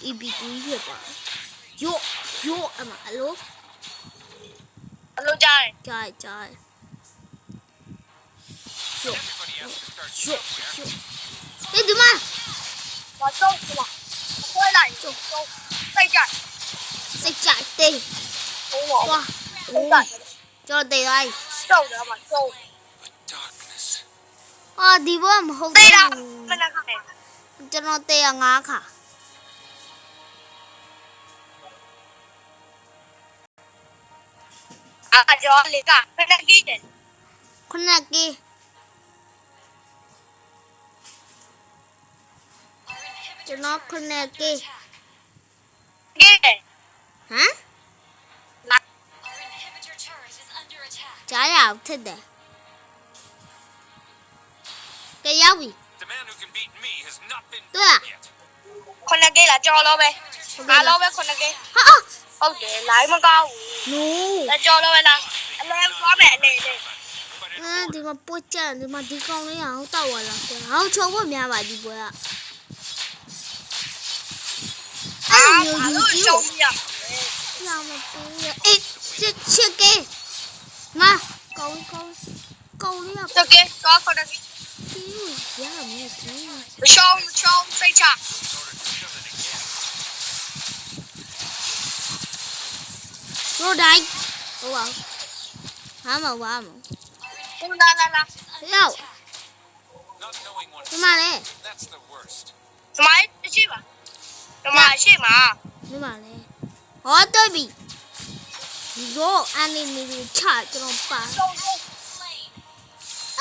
EB3 ဖြစ်ပါရော့အမအလိုကြားတယ်ကြားရော့အေးဒီမှာမတော့ဘူးလားခွဲလိုက်စိတ်ကြတေး ဟိုးပါစိတ်ကြကျွန်တော်တေးလိုက် ကြောက်တယ်မှာကြောက် အာဒီဘောမဟုတ် တေး ဘူး တာမနက်ခါနဲ့ ကျွန်တော်တေးရငါးခါကျော်လေကဖက်ကြီးတယ် ခုနကီကျွန်တော်ခုနကီ ကြီးတယ် ဟမ်ကြားရအောင်ထစ်တယ်ကဲရောက်ပြီတွေ့လား ခုနကလာကြော်လို့ပဲငါလို့ပဲခုနက ဟာ ဟုတ်တယ်လိုင်းမကောင်းဘူး နိုး ကြော်လို့ပဲလားအလဲသွားမယ်အလဲဒီမှာပွတ်ကြဒီမှာဒီကောင်လေးအောင်တောက်ရလားကွာဟောင်းချုံဖို့များပါဒီပွဲကအဲ့လိုမျိုးယူကြည့် ရှုံးရ လာမပေးရအေးချစ်ကဲငါကောင်းလေးက တကယ်တော့ခုနက ဒီရမယ်စီ ရှုံးစိတ်ချ ရိုဒိုင်ဟိုပါဟာမဝါမ ဘူးလာရောက်ဒီမှာလေ စမိုင်းရှိပါစမိုင်းရှိမှာ ဒီမှာလေဟောတွေ့ပြီဒီရောအန်နီမီကိုချကျွန်တော်ပါ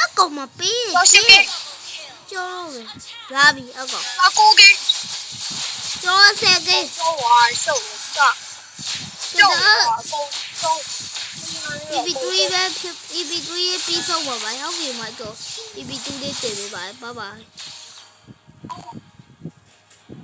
အကောင်မပေး တော့ရှိကဲ ကျော်ပဲလာပြီအကောင် အကိုက ကျော်ဆက်ကဲ ကျော်ဝါရှုံးတာကျော်ဝါကို EB3 ပဲဖြစ် EB3 ရဲ့ပြီးဆုံးပါပါရောက်ပြီမှာတော့ EB2 လေးတည်ပေးပါဘိုင်